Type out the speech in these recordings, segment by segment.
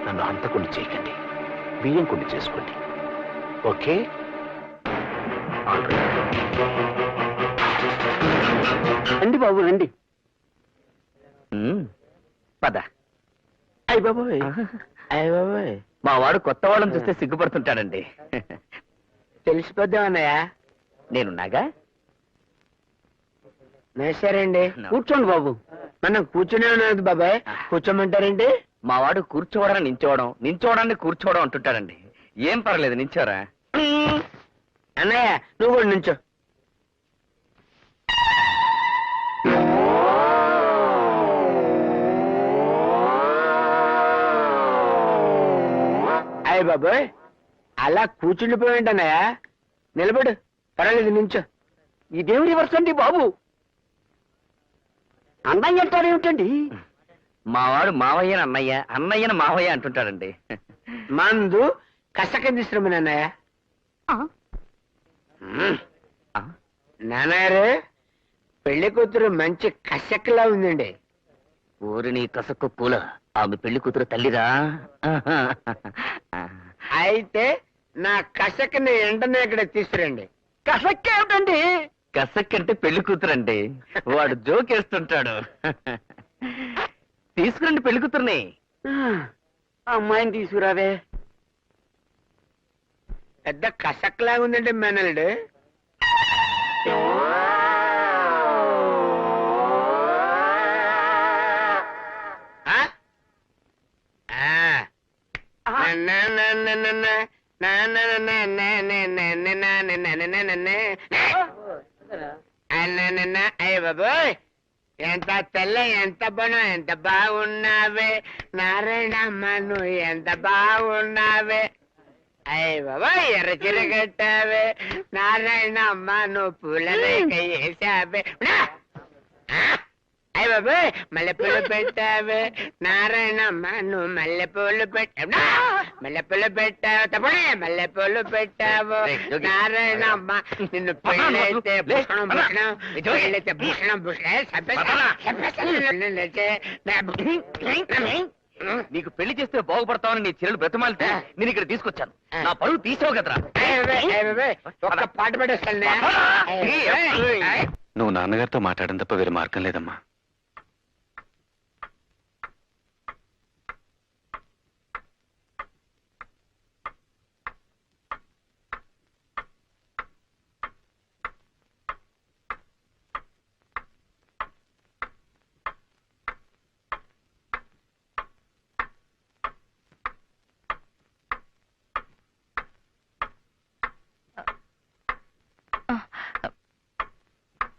నన్ను హంతకుండా చేయకండి, బియ్యం కుండి చేసుకోండి. ఓకే? రండి బాబు రండి. పద. అయ్య బాబోయ్, అయ్య బాబోయ్, మా వాడు కొత్త వాళ్ళని చూస్తే సిగ్గుపడుతుంటాడండి. తెలిసిపోద్దామన్నయ్య. నేనున్నాగా. సరేండి, కూర్చోండి బాబు. మనం కూర్చునే ఉన్నది బాబాయ్, కూర్చోమంటారేంటి? మా వాడు కూర్చోవడం నించోవడం, నించోవడాన్ని కూర్చోవడం అంటుంటాడండి. ఏం పర్లేదు, నించోరా. అన్నయ్య నువ్వు కూడా నుంచో. అయ్య బాబాయ్, అలా కూర్చుండిపోయింటి అన్నయ్య. నిలబడు, పర్వాలేదు, నించో. ఇదేమి రివర్స్ అండి బాబు? అన్నయ్య అంటారేమిటండి? మా వాడు మావయ్యని అన్నయ్య, అన్నయ్యని మావయ్య అంటుంటాడండి. మందు కసకందిశ్రమని అన్నయ్య. నాన్నగారు, పెళ్లి కూతురు మంచి కసక్లా ఉందండి. ఊరి నీ కసక్కు పూల, ఆమె పెళ్లి కూతురు తల్లిరా. అయితే నా కసక్ని వెంటనే ఇక్కడ తీసుకురండి. కసక్ ఏమిటండి? కసక్ అంటే పెళ్లి కూతురండి. వాడు జోకేస్తుంటాడు. తీసుకురండి పెళ్లి కూతుర్ని. అమ్మాయిని తీసుకురావే. పెద్ద కసక్లాగా ఉందండి మేనల్లుడు. అయ్య బాబోయ్, ఎంత తెల్ల, ఎంత బనం, ఎంత బాగున్నావే నారాయణమ్మ, నువ్వు ఎంత బాగున్నావే. అయ్య బాబోయ్, ఎర్ర చీర కట్టావే నారాయణమ్మ, నువ్వు పూలరేఖ వేసావే. అయ్య బాబోయ్, మల్లెపూలు పెట్టావే నారాయణమ్మ, నువ్వు మల్లెపూలు పెట్టావు. మల్లెపూలు పెట్టావు, తప్పనే మల్లెపూలు పెట్టావు నారాయణమ్మ. నిన్ను పెళ్ళైతే భూషణం భూషణం, పెళ్ళైతే భూషణం భూషణం. నీకు పెళ్లి చేస్తే బాగుపడతావని నీ చెల్లెలు బ్రతమాలితే నేను ఇక్కడ తీసుకొచ్చాను. నా పరువు తీసావు కదరా. ఒక్క పాట పెట్టేస్తాను. నువ్వు నాన్నగారితో మాట్లాడడం తప్ప వేరే మార్గం లేదమ్మా.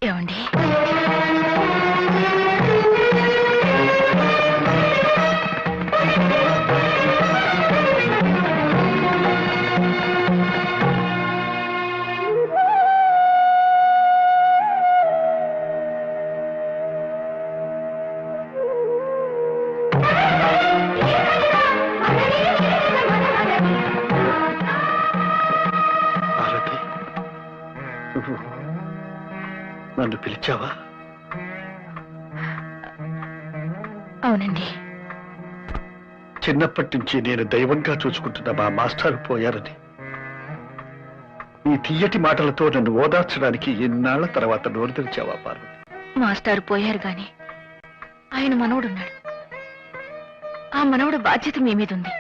ఏమండి, నన్ను పిలిచావా? అవునండి. చిన్నప్పటి నుంచి నేను దైవంగా చూసుకుంటున్న మా మాస్టర్ పోయారని ఈ తీయటి మాటలతో నన్ను ఓదార్చడానికి ఎన్నాళ్ల తర్వాత నోరు తెరిచావా పార్వతి? మాస్టారు పోయారు గాని ఆయన మనవడున్నాడు. ఆ మనవడు బాధ్యత మీ మీద ఉంది.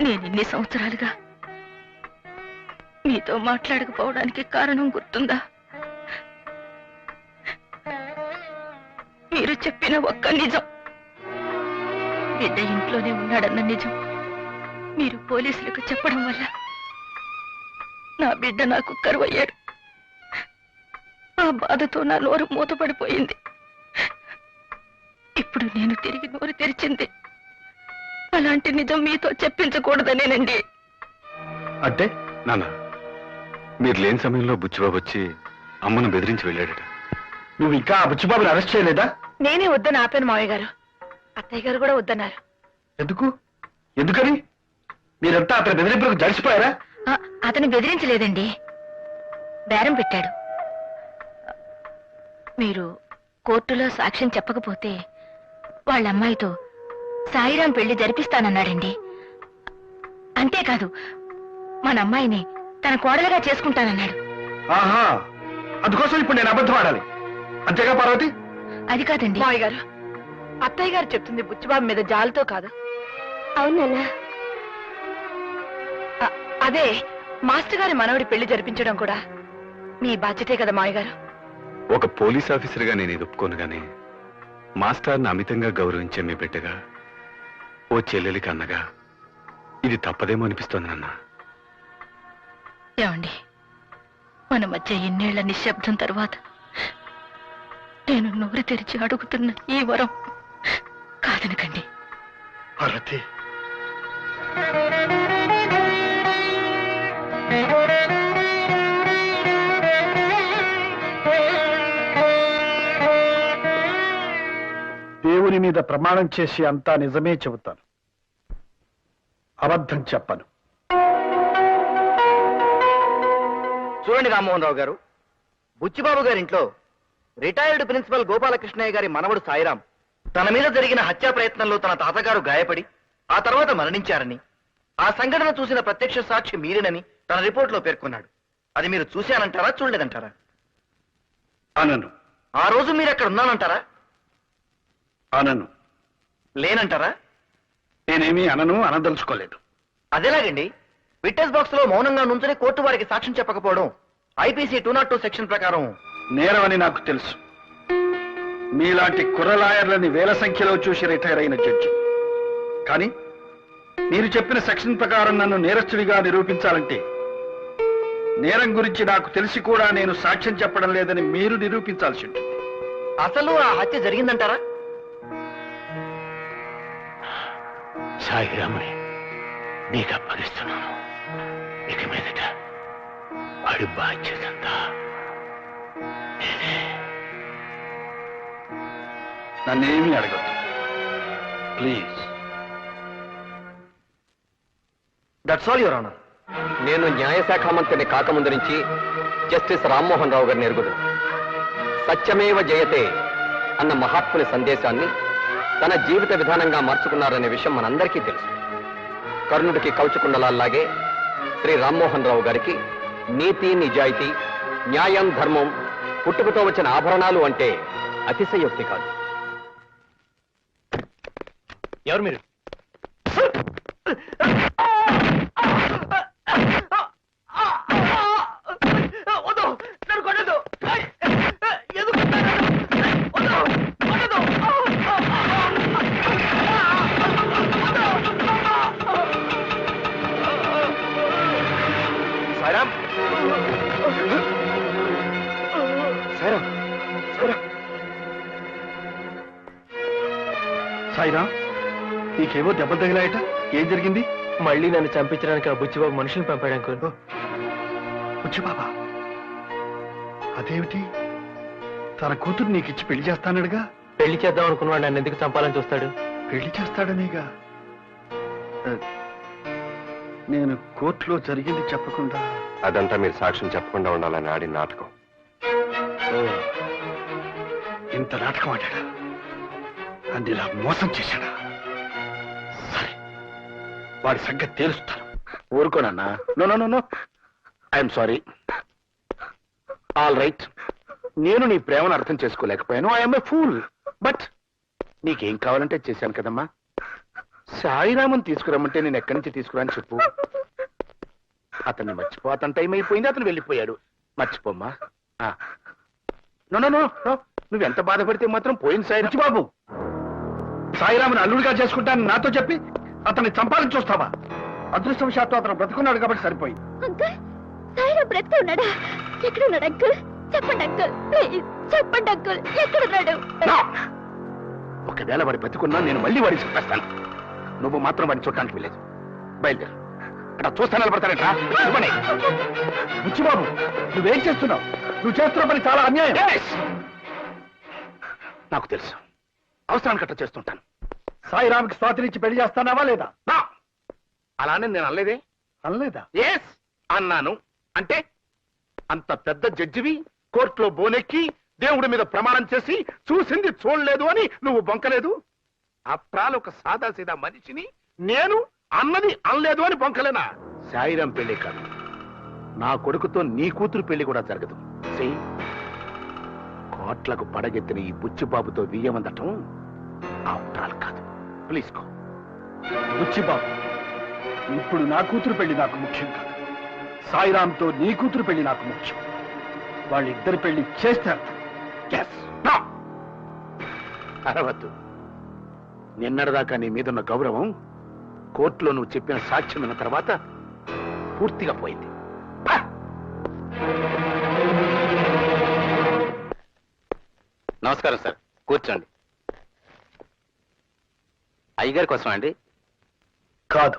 నేను ఇన్ని సంవత్సరాలుగా మీతో మాట్లాడకపోవడానికి కారణం గుర్తుందా? మీరు చెప్పిన ఒక్క నిజం, బిడ్డ ఇంట్లోనే ఉన్నాడన్న నిజం మీరు పోలీసులకు చెప్పడం వల్ల నా బిడ్డ నాకు కరువయ్యాడు. ఆ బాధతో నా నోరు మూతపడిపోయింది. ఇప్పుడు నేను తిరిగి నోరు తెరిచింది అలాంటి నిజం మీతో చెప్పించకూడదనేనండి. అంటే నాన్న, మీరు లేని సమయంలో బుచ్చిబాబు వచ్చి అమ్మను బెదిరించి వెళ్ళాడట. నువ్వు ఇంకా ఆ బుచ్చిబాబుని అరెస్ట్ చేయలేదా? నేనే వద్దని ఆపాను మావయ్య గారు. అత్తయ్య గారు కూడా వద్దన్నారు. ఎందుకు? ఎందుకని? మీరంతా అతని బెదిరింపులకు జడిసిపోయారా? అతను బెదిరించలేదండి, బేరం పెట్టాడు. మీరు కోర్టులో సాక్ష్యం చెప్పకపోతే వాళ్ళ అమ్మాయితో సాయిరాం పెళ్లి జరిపిస్తానన్నాడండి. అంతేకాదు మన అమ్మాయిని తన కోడలుగా చేసుకుంటానన్నాడు. ఆహా, అందుకోసం ఇప్పుడు నేను అబద్ధం ఆడాలి అంతేగా పార్వతి? అది కాదండి మావయ్య గారు, అత్తయ్య గారు చెప్తుంది బుచ్చిబాబు మీద జాలితో కాదు. అవునన్నా. అదే మాస్టర్ గారి మనవడి పెళ్లి జరిపించడం కూడా మీ బాధ్యతే కదా మావయ్య గారు. ఒక పోలీస్ ఆఫీసర్గా నేను ఇది ఒప్పుకోను గాని మాస్టర్ని అమితంగా గౌరవించే మీ బిడ్డగా, ఓ చెల్లెలికి అన్నగా ఇది తప్పదేమో అనిపిస్తోంది నాన్న. ఏమండి, మన మధ్య ఎన్నేళ్ల నిశ్శబ్దం తర్వాత నేను నోరు తెరిచి అడుగుతున్న ఈ వరం కాదనకండి. పార్వతి, దేవుని మీద ప్రమాణం చేసి అంతా నిజమే చెబుతాను, అబద్ధం చెప్పను. చూడండి రామ్మోహన్ రావు గారు, బుచ్చిబాబు గారింట్లో రిటైర్డ్ ప్రిన్సిపల్ గోపాలకృష్ణయ్య గారి మనవడు సాయిరాం తన మీద జరిగిన హత్యా ప్రయత్నంలో తన తాతగారు గాయపడి ఆ తర్వాత మరణించారని, ఆ సంఘటన చూసిన ప్రత్యక్ష సాక్షి మీరేనని తన రిపోర్ట్లో పేర్కొన్నాడు. అది మీరు చూశానంటారా, చూడలేదంటారా? అనను. ఆ రోజు మీరు అక్కడ ఉన్నానంటారా, అనను. లేనంటారా? నేనేమీ అనను, అనదలుచుకోలేదు. అదేలాగండి, విట్నెస్ బాక్స్ లో మౌనంగా నుంచుని కోర్టు వారికి సాక్ష్యం చెప్పకపోవడం ఐపీసీ 202 సెక్షన్ ప్రకారం నేరమని నాకు తెలుసు. మీలాంటి కుర్రలాయర్లని వేల సంఖ్యలో చూసి రిటైర్ అయిన జడ్జి. కానీ మీరు చెప్పిన సెక్షన్ ప్రకారం నన్ను నేరస్తుడిగా నిరూపించాలంటే నేరం గురించి నాకు తెలిసి కూడా నేను సాక్ష్యం చెప్పడం లేదని మీరు నిరూపించాల్సి ఉంటుంది. అసలు ఆ హత్య జరిగిందంటారా? సాయిరాముని నీకు అప్పగిస్తున్నాను. ఇక మీదట వాడి బాధ్యతంతా నేనే. నన్నేమీ అడగద్దు please. That's all your honour. నేను న్యాయశాఖ మంత్రిని కాకముందు నుంచి జస్టిస్ రామ్మోహన్ రావు గారిని ఎరుగుదు. సత్యమేవ జయతే అన్న మహాత్ముని సందేశాన్ని తన జీవిత విధానంగా మార్చుకున్నారనే విషయం మనందరికీ తెలుసు. కర్ణుడికి కవచకుండలాల్లాగే శ్రీ రామ్మోహన్ రావు గారికి నీతి, నిజాయితీ, న్యాయం, ధర్మం పుట్టుకతో వచ్చిన ఆభరణాలు అంటే అతిశయోక్తి కాదు. ఎవరు మీరు? సాయిరామ్, సాయిరామ్, సాయిరా, నీకేవో దెబ్బలు తగిలాయట. ఏం జరిగింది? మళ్ళీ నన్ను చంపించడానికి ఆ బుచ్చిబాబు మనుషులు పంపాడు అంకుల్. బుచ్చిబాబా, అదేమిటి? తన కూతురు నీకిచ్చి పెళ్లి చేస్తానడుగా. పెళ్లి చేద్దాం అనుకున్నాడు, నన్ను ఎందుకు చంపాలని చూస్తాడు? పెళ్లి చేస్తాడనేగా. నేను కోర్టులో జరిగింది చెప్పకుండా. అదంతా మీరు సాక్ష్యం చెప్పకుండా ఉండాలని ఆడిన నాటకం. ఇంత నాటకం ఆడాడా? నన్ను ఇలా మోసం చేశాడా? సరే, వాడి సంగతి తేలుస్తాను. ఊరుకోనన్నా. No no no no, I'm sorry. All right, నేను నీ ప్రేమను అర్థం చేసుకోలేకపోయాను. I'm a fool. బట్ నీకేం కావాలంటే చేశాను కదమ్మా. సాయిరామన్ తీసుకురమ్మంటే నేను ఎక్కడి నుంచి తీసుకురాని చెప్పు. అతన్ని మర్చిపో. అతని టైం అయిపోయింది, అతను వెళ్ళిపోయాడు. మర్చిపోమ్మా. నో నో నో నో, నువ్వెంత బాధపడితే మాత్రం పోయింది సాయి బాబు. సాయిరాముని అల్లుడిగా చేసుకుంటాను నాతో చెప్పి అతన్ని చంపాలని చూస్తావా? అదృష్టవశాత్తు అతను బ్రతుకున్నాడు కాబట్టి సరిపోయింది. అంకుల్, సాయిరాం బ్రతికి ఉన్నాడా? ఎక్కడున్నాడు అంకుల్? చెప్పండి అంకుల్, ప్లీజ్ చెప్పండి అంకుల్, ఎక్కడున్నాడు? No! ఒకవేళ వాడి బతుకున్నా నేను మళ్ళీ వాడిని చెప్పేస్తాను. నువ్వు మాత్రం వాడిని చూడటానికి వెళ్ళలేదు. బయలుదేరు. అక్కడ చూస్తా నిలబడతానంట. బుచ్చిబాబు, నువ్వేం చేస్తున్నావు? నువ్వు చేస్తున్న పని చాలా అన్యాయం. Yes! నాకు తెలుసు, అవసరానికి అట్లా చేస్తుంటాను. సాయిరామ్కి స్వాతినిచ్చి పెళ్లి చేస్తానావా లేదా? No! అలానే నేను అనలేదే. అనలేదా? ఎస్ అన్నాను. అంటే అంత పెద్ద జడ్జివి కోర్టులో బోనెక్కి దేవుడి మీద ప్రమాణం చేసి చూసింది చూడలేదు అని నువ్వు బొంకలేదు. అప్రాలు ఒక సాదాసీదా మనిషిని నేను అన్నది అనలేదు అని బొంకలేనా? సాయిరాం పెళ్లి కాదు, నా కొడుకుతో నీ కూతురు పెళ్లి కూడా జరగదు. కోట్లకు పడగెత్తిన ఈ బుచ్చిబాబుతో వియ్యమందటం అప్రాలు కాదు. Please go. బుచ్చిబాబు, ఇప్పుడు నా కూతురు పెళ్లి నాకు ముఖ్యం కాదు. సాయిరాంతో నీ కూతురు పెళ్లి నాకు ముఖ్యం. వాళ్ళిద్దరి పెళ్లి చేస్తారు. Yes. No. అరవద్దు. నిన్నటిదాకా నీ మీదున్న గౌరవం కోర్టులో నువ్వు చెప్పిన సాక్ష్యం విన్న తర్వాత పూర్తిగా పోయింది. పా. నమస్కారం సార్, కూర్చోండి. అయ్యగారి కోసం అండి? కాదు.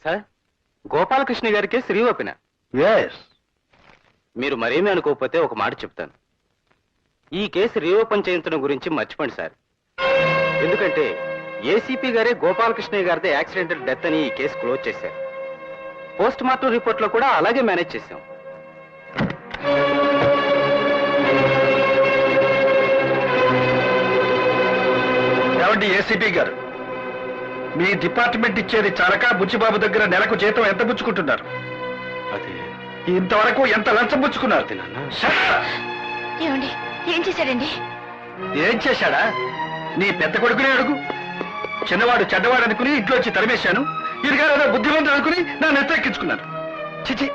సార్, గోపాలకృష్ణ గారికి శ్రీ ఓపెన. ఎస్. మీరు మరేమీ అనుకోకపోతే ఒక మాట చెప్తాను. ఈ కేసు రీఓపెన్ చేయించడం గురించి మర్చిపోండి సార్. ఎందుకంటే ఏసీపీ గారే గోపాలకృష్ణయ్య గారిదే యాక్సిడెంటల్ డెత్ అని ఈ కేసు క్లోజ్ చేశారు. పోస్ట్ మార్టం రిపోర్ట్ లో కూడా అలాగే మేనేజ్ చేశాం. ఏమండి ఏసీపీ గారు, మీ డిపార్ట్మెంట్ ఇచ్చేది చాలక బుచ్చిబాబు దగ్గర నెలకు జీతం ఎంత పుచ్చుకుంటున్నారు? అది ఇంతవరకు ఎంత లంచం పుచ్చుకున్నారు? Shut up! ఏమండి, ఏం చేశాడండి? ఏం చేశాడా? నీ పెద్ద కొడుకునే అడుగు. చిన్నవాడు చెడ్డవాడు అనుకుని ఇంట్లో వచ్చి తరిమేశాను. ఇదిగారు ఏదో బుద్ధిమంతుడు అనుకుని నా నెత్తెక్కించుకున్నాను. చిచి,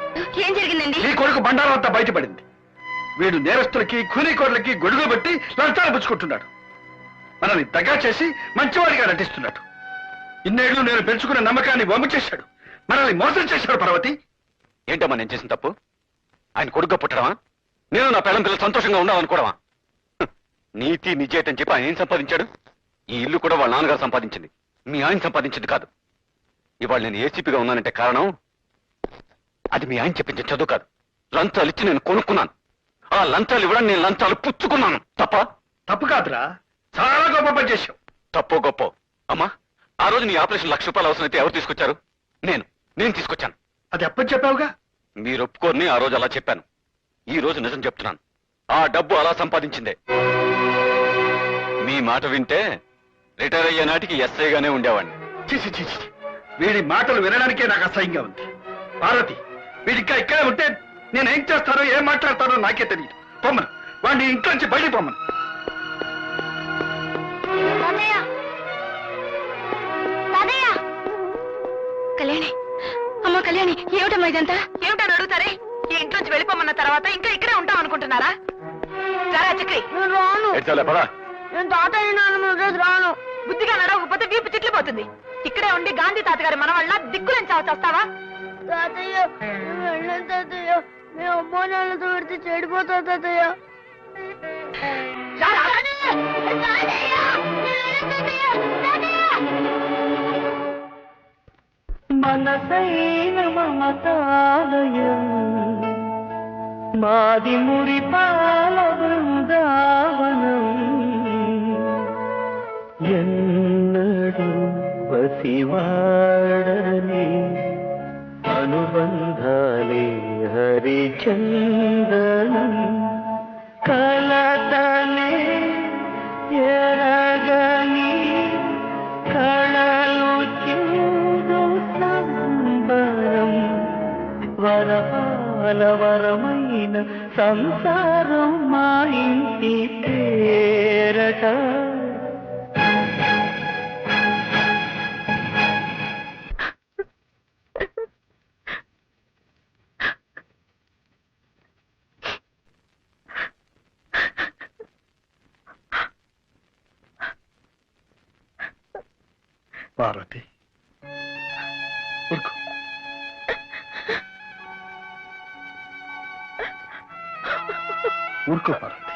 ఏం జరిగిందండి? నీ కొడుకు బండారం అంతా బయటపడింది. వీడు నేరస్తులకి కూలీకోర్లకి గొడుగు పెట్టి లంచాలు పుచ్చుకుంటున్నాడు. మనల్ని దగ్గర చేసి మంచివాడిగా నటిస్తున్నాడు. ఇన్నేళ్లు నేను పెంచుకున్న నమ్మకాన్ని వమ్ము చేశాడు. మనల్ని మోసం చేశాడు. పర్వతి, ఏంటమ్మా నేను చేసిన తప్పు? ఆయన కొడుగ్గా పుట్టడమా? నేను నా పిల్లల పిల్లలు సంతోషంగా ఉండాలనుకోవడమా? నీతి నిజేతని చెప్పి ఆయన ఏం సంపాదించాడు? ఈ ఇల్లు కూడా వాళ్ళ నాన్నగారు సంపాదించింది, మీ ఆయన సంపాదించింది కాదు. ఇవాళ నేను ఏసీపీగా ఉన్నానంటే కారణం అది మీ ఆయన చెప్పించిన చదువు కాదు. లంచాలు ఇచ్చి నేను కొనుక్కున్నాను. ఆ లంచాలు ఇవ్వడం నేను లంచాలు పుచ్చుకున్నాను. తప్ప? తప్పు కాదురా, చాలా గొప్ప పని చేశావు. తప్పో గొప్ప. అమ్మా, ఆ రోజు నీ ఆపరేషన్ ₹1,00,000 అవసరమైతే ఎవరు తీసుకొచ్చారు? నేను తీసుకొచ్చాను. అది ఎప్పటి చెప్పావుగా? మీరు ఒప్పుకోని ఆ రోజు అలా చెప్పాను. ఈ రోజు నిజం చెప్తున్నాను. ఆ డబ్బు అలా సంపాదించిందే. మీ మాట వింటే రిటైర్ అయ్యే నాటికి ఎస్ఐగానే ఉండేవాడిని. చిచి చిచి, వీడి మాటలు వినడానికే నాకు అసహ్యంగా ఉంది. పార్వతి, వీడికా ఇక్కడే ఉంటే నేనేం చేస్తానో ఏం మాట్లాడతానో నాకే తెలియదు. పొమ్మను, వాడిని ఇంట్లో నుంచి బయటికి పొమ్మను. కళ్యాణి, అమ్మ కళ్యాణి, ఏమిటమ్మా ఇదంతా? ఏమిటని అడుగుతారే? ఈ ఇంట్లోంచి వెళ్ళిపోమన్న తర్వాత ఇంకా ఇక్కడే ఉంటాం అనుకుంటున్నారా? సరే చక్రి, నేను తాతయ్య నాన్న రాను. బుద్ధిగా నడవకపోతే వీపు చిట్లు పోతుంది. ఇక్కడే ఉండి గాంధీ తాతగారి మనవళ్ళ దిక్కులేని చావస్తావా? తాతయ్య, నువ్వు వెళ్ళను తాతయ్య. మేము అమ్మా నాన్నతో పెడితే చెడిపోతా తాతయ్య. మనసైన మమతాలయం మాది మురిపాల బృందావనం ఎన్నడు వసివాడని అనుబంధాలే హరిచందనం కలతనే ఎరగని కళలు చిందు సంబరం వరపాల వరమైన సంసారం మా ఇంటి పేరట. పార్వతి, ఊరుకో. ఊరుకో పార్వతి,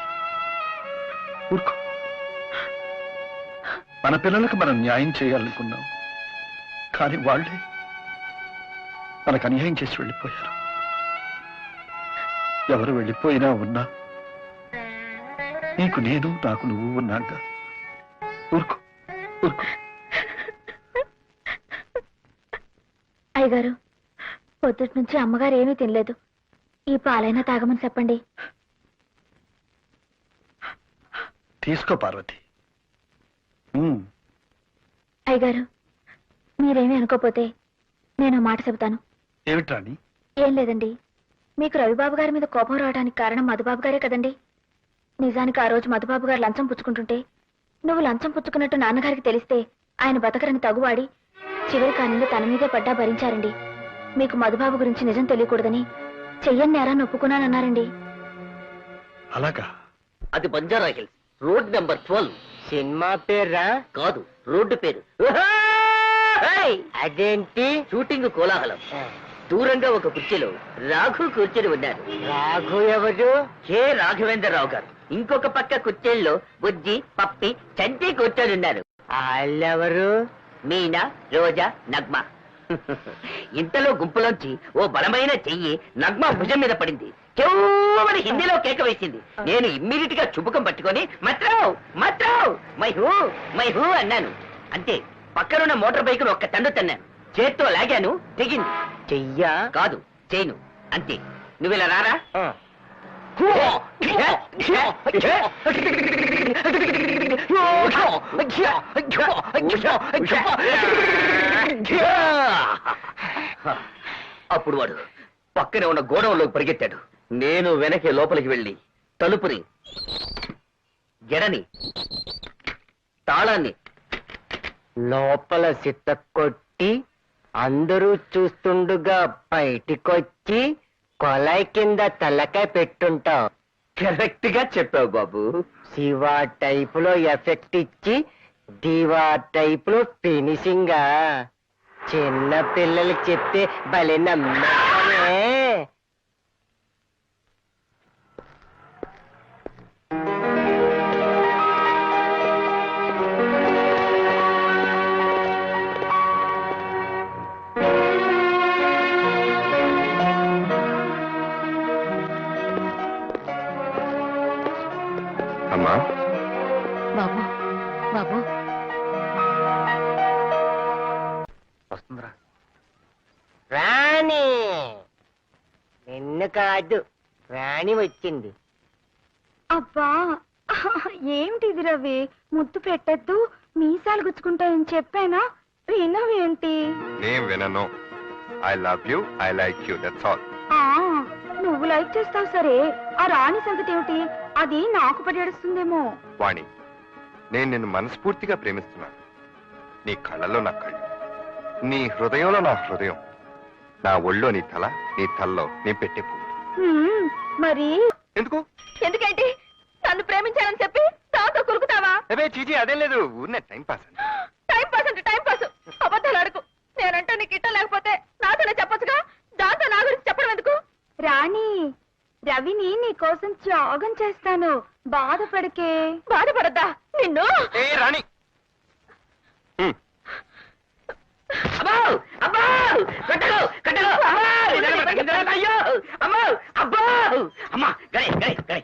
ఊరుకో. మన పిల్లలకు మనం న్యాయం చేయాలనుకున్నాం, కానీ వాళ్ళే మనకు అన్యాయం చేసి వెళ్ళిపోయారు. ఎవరు వెళ్ళిపోయినా ఉన్నా నీకు నేను, నాకు నువ్వు ఉన్నాగా. ఊరుకో, ఊరుకో. అయ్యగారు, పొద్దుటి నుంచి అమ్మగారు ఏమీ తినలేదు. ఈ పాలైనా తాగమని చెప్పండి. తీసుకో పార్వతి. అయ్యగారు, మీరేమీ అనుకోపోతే నేను మాట చెబుతాను. ఏమిటి రాణి? ఏం లేదండి, మీకు రవిబాబు గారి మీద కోపం రావడానికి కారణం మధుబాబు గారే కదండి. నిజానికి ఆ రోజు మధుబాబు గారు లంచం పుచ్చుకుంటుంటే నువ్వు లంచం పుచ్చుకున్నట్టు నాన్నగారికి తెలిస్తే ఆయన బతకరని తగువాడి చివరి కాలంలో తన మీదే పడ్డా భరించారండి. మీకు మధుబాబు గురించి నిజం తెలియకూడదని చెయ్యని నేరాన్ని ఒప్పుకున్నానన్నారండి. అలాగా? అది Banjara hills, road number 12. Cinema పేర్రా? కాదు, రోడ్డు పేరు. అదేంటి? షూటింగ్ కోలాహలం. దూరంగా ఒక కుర్చీలో రాఘు కూర్చొని ఉన్నారు. రాఘు ఎవరు? కె రాఘవేంద్రరావు గారు. ఇంకొక పక్క కుర్చీల్లో బుజ్జి, పప్పి, చంటి కూర్చొని ఉన్నారు. వాళ్ళెవరు? మీనా, రోజా, నగ్మ. ఇంతలో గుంపులోంచి ఓ బలమైన చెయ్యి నగ్మ భుజం మీద పడింది. చెవుమని హిందీలో కేక వేసింది. నేను ఇమ్మీడియట్ గా చుబుకం పట్టుకొని మత్రావ్ మత్రావ్ మైహూ అన్నాను. అంతే, పక్కనున్న మోటార్ బైక్ ఒక్క తండు తన్నాను. చేత్తో లాగాను, తెగింది. చెయ్యా? కాదు, చేయను. అంతే. నువ్విలా రారా. అప్పుడు వాడు పక్కనే ఉన్న గోడౌన్లోకి పరిగెత్తాడు. నేను వెనకే లోపలికి వెళ్ళి తలుపుని, గెడని, తాళాన్ని లోపల సిత్త కొట్టి అందరూ చూస్తుండగా బయటికొచ్చి కొలాయి కింద తలకాయ పెట్టుంటావు. కరెక్ట్ గా చెప్పావు బాబు. శివ టైపులో ఎఫెక్ట్ ఇచ్చి దివా టైపులో ఫినిషింగ్. చిన్న పిల్లలకి చెప్తే భలే నమ్మకమే. అమ్మా, బాబు బాబు, వస్తుందిరా. రాణి నిన్ను కాదు, రాణి వచ్చింది. అబ్బా ఏమిటిది రవి? ముద్దు పెట్టద్దు, మీసాలు గుచ్చుకుంటాయని చెప్పానా? వినవేంటి? నేను వినను. I love you, I like you, that's all. నువ్వు లైక్ చేస్తావు సరే, ఆ రాణి సంగతి ఏమిటి? అది నాకు పడేస్తుందేమో. వాణి, నేను నిన్ను మనస్ఫూర్తిగా ప్రేమిస్తున్నాను. నీ కళ్ళలో నా కళ్ళు, నీ హృదయంలో నా హృదయం, నా ఒళ్ళో నీ తల, నీ తలలో నీ పెట్టే పువ్వు. మరి ఎందుకు? ఎందుకేంటి? నన్ను ప్రేమించాలని చెప్పి నాతో కురుకుతావా? అవే చీజీ, అదేం లేదు, ఊరినే టైం పాస్ అని. టైం పాస్ అంటే టైం పాస్. అబద్ధాలు అడుగు. నేనంటే నీకు ఇట్ట లేకపోతే నాతోనే చెప్పొచ్చుగా. దాంతో నా గురించి చెప్పడం ఎందుకు? రాణి, రవిని నీ కోసం త్యాగం చేస్తాను. బాధపడకే. బాధపడద్దా నిన్ను? ఏ రాణి, అమ్మో అమ్మో, కట్టలు కట్టలు, అయ్యో అమ్మో, అబ్బో అమ్మా, గడే గడే గడే.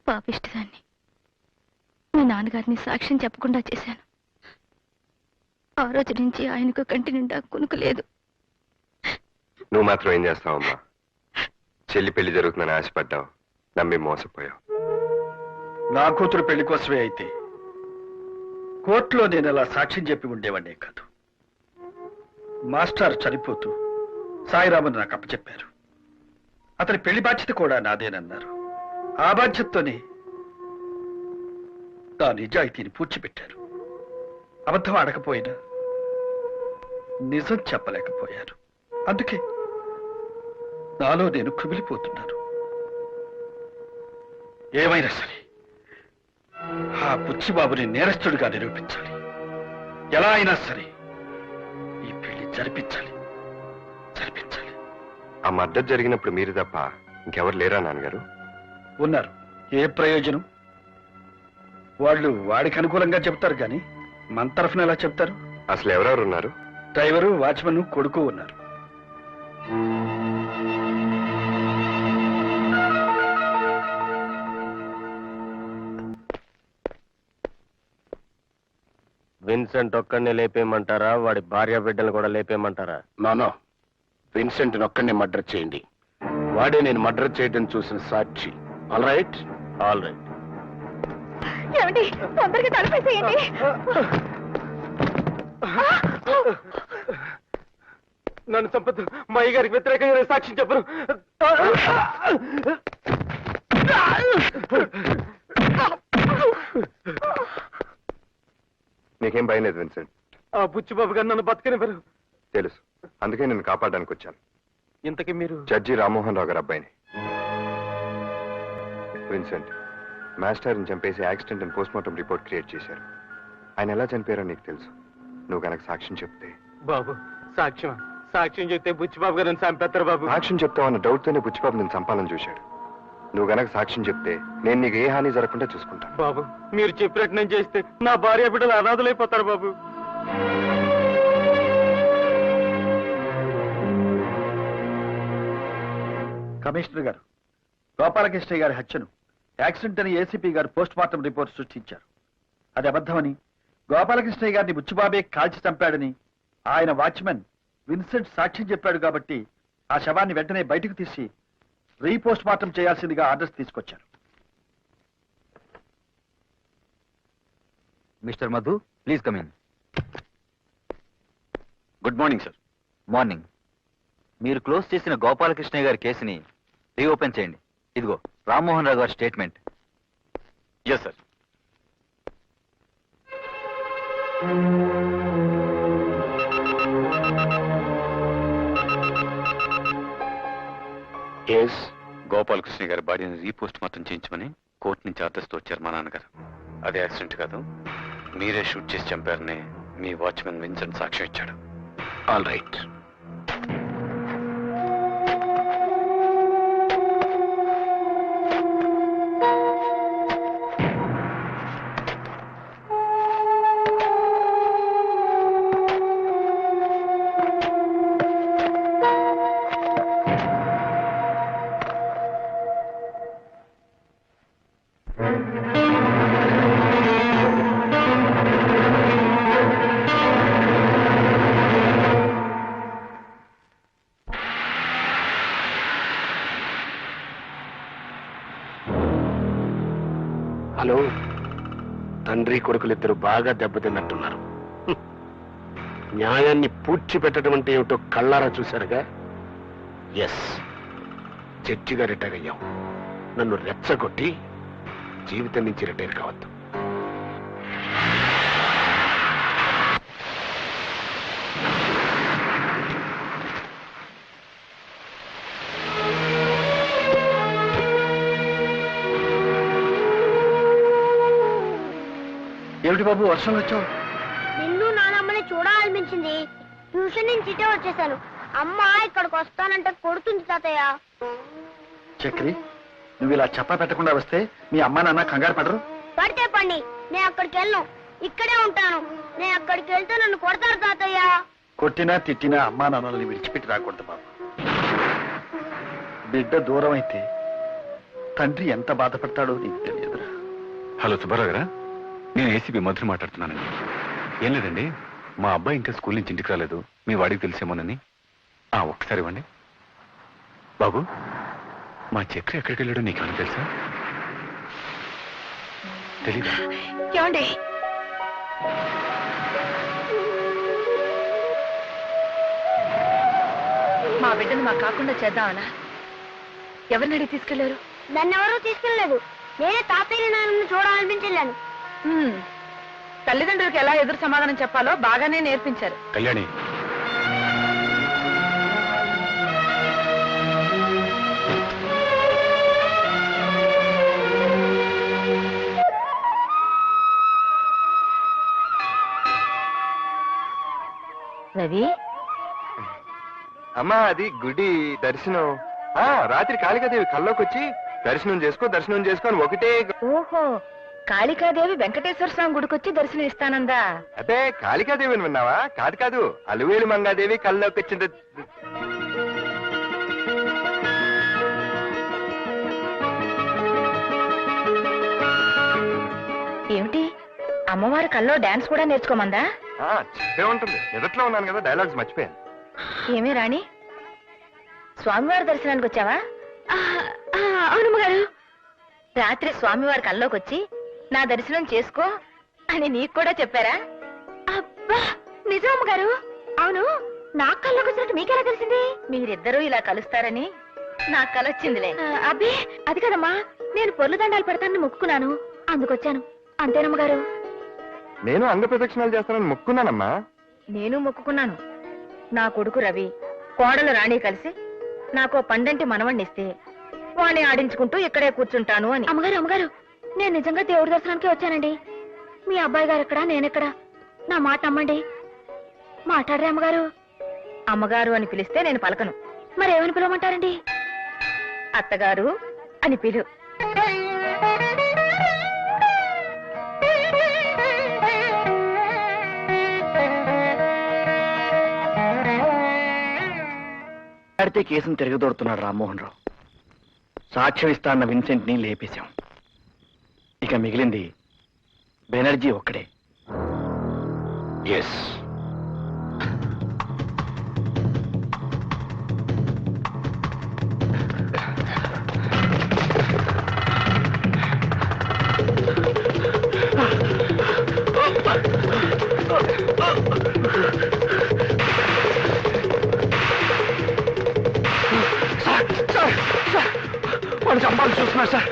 పాపిష్టదాన్ని. మీ నాన్నగారిని సాక్ష్యం చెప్పకుండా చేశాను. ఆ రోజు నుంచి ఆయనకు కంటి నిండా కునుకు లేదు. నువ్వు మాత్రం ఏం చేస్తావమ్మా? చెల్లి పెళ్లి జరుగుతుందని ఆశపడ్డావు, నమ్మి మోసపోయావు. నా కూతురు పెళ్లి కోసమే అయితే కోర్టులో నేను అలా సాక్ష్యం చెప్పి ఉండేవాడినే కాదు. మాస్టర్ చనిపోతూ సాయిరామన్ నాకు అప్పచెప్పారు. అతని పెళ్లి బాధ్యత కూడా నాదేనన్నారు. ఆ బాధ్యతతోనే నా నిజాయితీని పూడ్చిపెట్టారు. అబద్ధం ఆడకపోయినా నిజం చెప్పలేకపోయారు. అందుకే నాలో నేను కుమిలిపోతున్నాను. ఏమైనా సరే ఆ బుచ్చిబాబుని నేరస్తుడిగా నిరూపించాలి. ఎలా అయినా సరే ఈ పెళ్లి జరిపించాలి. ఆ మద్దతు జరిగినప్పుడు మీరు తప్ప ఇంకెవరు లేరా నాన్నగారు? ఉన్నారు. ఏ ప్రయోజనం? వాళ్ళు వాడికి అనుకూలంగా చెప్తారు కానీ మన తరఫున ఎలా చెప్తారు? అసలు ఎవరెవరు ఉన్నారు? డ్రైవరు వాచ్మన్ కొడుకు ఉన్నారు. విన్సెంట్ ఒక్కడిని లేపేయమంటారా, వాడి భార్య బిడ్డలు కూడా లేపేయమంటారా? నో, విన్సెంట్ ఒక్కడిని మర్డర్ చేయండి. వాడే నేను మర్డర్ చేయడం చూసిన సాక్షి. All right? All right. ఏమండి, తొందరగా తలపేసేయండి. నన్ను చంపద్దు, మా అయ్యగారికి వ్యతిరేకంగా సాక్ష్యం చెప్పను. నీకేం భయం లేదు విన్సెంట్? ఆ బుచ్చిబాబు గారు నన్ను బతకనివ్వరు. తెలుసు, అందుకే నేను కాపాడడానికి వచ్చాను. ఇంతకీ మీరు? జడ్జి రామ్మోహన్ రావు గారు అబ్బాయిని. విన్సెంట్, మాస్టర్ని చంపేసి యాక్సిడెంట్ అని పోస్ట్మార్టం రిపోర్ట్ క్రియేట్ చేశారు. ఆయన ఎలా చనిపోయారో నీకు తెలుసు. నువ్వు కనుక సాక్ష్యం చెప్తే. బాబు, సాక్ష్యం చెప్తే బుచ్చిబాబు గారు చంపేస్తారు బాబు. సాక్ష్యం చెప్తావన్న డౌట్తోనే బుచ్చిబాబు నేను చంపాలని చూశాడు. నువ్వు గనక సాక్ష్యం చెప్తే నేను నీకు ఏ హాని జరగకుండా చూసుకుంటాను. బాబు, మీరు చెప్పినట్టు నేను చేస్తే నా భార్య బిడ్డలు అనాథలైపోతారు బాబు. కమిషనర్ గారు, గోపాలకృష్ణయ్య గారి హత్యను యాక్సిడెంట్ అని ఏసీపీ గారు పోస్ట్ మార్టం రిపోర్ట్ సృష్టించారు. అది అబద్ధమని, గోపాలకృష్ణయ్య గారిని బుచ్చిబాబే కాల్చి చంపాడని ఆయన వాచ్మెన్ విన్సెంట్ సాక్ష్యం చెప్పాడు. కాబట్టి ఆ శవాన్ని వెంటనే బయటకు తీసి రీపోస్ట్ మార్టం చేయాల్సిందిగా ఆర్డర్స్ తీసుకొచ్చారు. Mister Madhu, please come in. Good morning sir. Morning. మీరు క్లోజ్ చేసిన గోపాలకృష్ణయ్య గారి కేసుని రీఓపెన్ చేయండి. ఇదిగో రామ్మోహన్ రావు గారి స్టేట్మెంట్. Yes sir. గోపాలకృష్ణ గారి బాడీని రీపోస్ట్ మార్టం చేయించమని కోర్టు నుంచి ఆర్డర్స్తో వచ్చారు మా నాన్నగారు. అది యాక్సిడెంట్ కాదు, మీరే షూట్ చేసి చంపారని మీ వాచ్మెన్ విన్సెంట్ సాక్ష్యం ఇచ్చాడు. All right. హలో, తండ్రి కొడుకులిద్దరు బాగా దెబ్బతిన్నట్టున్నారు. న్యాయాన్ని పూడ్చిపెట్టడం అంటే ఏమిటో కళ్ళారా చూశారుగా. ఎస్, జడ్జిగా రిటైర్ అయ్యాం. నన్ను రెచ్చగొట్టి జీవితం నుంచి రిటైర్ కావద్దు. ఏమిటి బాబు వర్షం వచ్చావు? నిన్ను నానమ్మని చూడాలనిపించింది. ట్యూషన్ నుంచి ఇటే వచ్చేసాను. అమ్మ ఇక్కడికి వస్తానంటే కొడుతుంది తాతయ్య. చక్రి, నువ్వు ఇలా చెప్పా పెట్టకుండా వస్తే మీ అమ్మా నాన్న కంగారు పడరు? పడితే పండి, నేను అక్కడికి వెళ్ళను, ఇక్కడే ఉంటాను. నేను అక్కడికి వెళ్తే నన్ను కొడతారు తాతయ్య. కొట్టినా తిట్టినా అమ్మా నాన్నల్ని విడిచిపెట్టి రాకూడదు బాబు. బిడ్డ దూరం అయితే తండ్రి ఎంత బాధపడతాడో నీకు తెలియదురా. హలో సుబ్బారావు గారా, నేను ఏసీపీ మధుని మాట్లాడుతున్నానండి. ఏం లేదండి, మా అబ్బాయి ఇంకా స్కూల్ నుంచి ఇంటికి రాలేదు. మీ వాడికి తెలిసేమోనని. ఒక్కసారి ఇవ్వండి. బాబు, మా చక్రి ఎక్కడికి వెళ్ళాడో నీకేమైనా తెలుసా? తెలీదా? ఏమండి, మా బిడ్డను మాకు కాకుండా చేద్దామనా? ఎవరిని అడిగి తీసుకెళ్లారు? నన్ను ఎవరూ తీసుకెళ్ళలేదు. నేనే తాతయ్య నాన్నని చూడాలనిపించలేను. తల్లిదండ్రులకు ఎలా ఎదురు సమాధానం చెప్పాలో బాగానే నేర్పించారు. కళ్యాణి, రవి, అమ్మా అది గుడి దర్శనం. రాత్రి కాళికాదేవి కల్లోకి వచ్చి దర్శనం చేసుకో అని ఒకటే. ఓహో, కాళికాదేవి వెంకటేశ్వర స్వామి గుడికొచ్చి దర్శనం ఇస్తానందా? అదే కాళికాదేవిని విన్నావా? కాదు కాదు, అలువేలు మంగాదేవి కల్లోకి వచ్చింది. ఏమిటి అమ్మవారి కల్లో డాన్స్ కూడా నేర్చుకోమందా? చెప్పే ఉంటుంది, ఎదుట్లో ఉన్నాను కదా, డైలాగ్స్ మర్చిపోయాను. ఏమే రాణి, స్వామివారి దర్శనానికి వచ్చావా? అవునమ్మగారు. రాత్రి స్వామివారి కల్లోకి వచ్చి నా దర్శనం చేసుకో అని నీకు కూడా చెప్పారా? అబ్బా నిజం అమ్మగారు. అవును, నా కల్లోకి వచ్చినట్టు మీకెలా తెలిసింది? మీరిద్దరూ ఇలా కలుస్తారని నాకు కలొచ్చిందిలే. అబ్బే అది కదమ్మా, నేను పొర్లు దండాలు పెడతానని మొక్కుకున్నాను, అందుకొచ్చాను. అంతేనమ్మగారు. నేను అంగ ప్రదక్షిణాలు చేస్తానని మొక్కున్నానమ్మా. నేను మొక్కుకున్నాను. నా కొడుకు రవి, కోడలు రాణి కలిసి నాకు పండంటి మనవణ్ణిస్తే వాణ్ణి ఆడించుకుంటూ ఇక్కడే కూర్చుంటాను అని. అమ్మగారు అమ్మగారు, నేను నిజంగా దేవుడి దర్శనానికి వచ్చానండి. మీ అబ్బాయి గారు ఎక్కడా, నేనెక్కడా? నా మాట నమ్మండి. మాట్లాడరే అమ్మగారు. అమ్మగారు అని పిలిస్తే నేను పలకను. మరేమని పిలవమంటారండి? అత్తగారు అని పిలు. ఆడితే కేసును తిరగదోడుతున్నాడు రామ్మోహన్ రావు. సాక్ష్యం ఇస్తా అన్న విన్సెంట్ ని లేపేశాం. ఇక మిగిలింది బెనర్జీ ఒక్కడే. ఎస్, వాళ్ళు చంపాలని చూస్తున్నారు sir.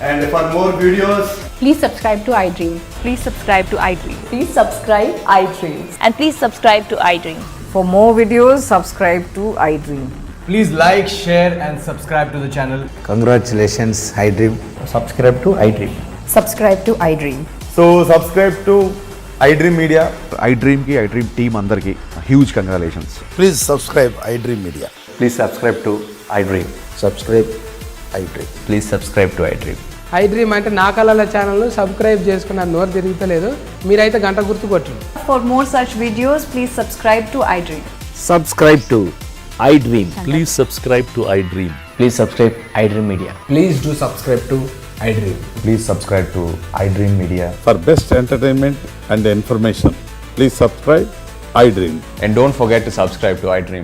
And for more videos, please subscribe to iDream. Please subscribe to iDream. Please subscribe iDream. And please subscribe to iDream. For more videos, subscribe to iDream. please like, share and subscribe to the channel. Congratulations, iDream. Subscribe to iDream. Subscribe to iDream. So subscribe to iDream Media. iDream ki iDream team andarki huge congratulations. Please subscribe iDream Media. Please subscribe to iDream. Subscribe iDream. Please subscribe to iDream. iDream అంటే నా కళల channel subscribe చేసుకున్న నోరు తిరుగుతలేదు, మీరైతే గంట గుర్తు కొట్టండి. For more such videos, please subscribe to iDream. Subscribe to iDream. Please subscribe to iDream. Please subscribe iDream Media. Please do subscribe to iDream. Please subscribe to iDream Media. For best entertainment and information, please subscribe iDream. And don't forget to subscribe to iDream.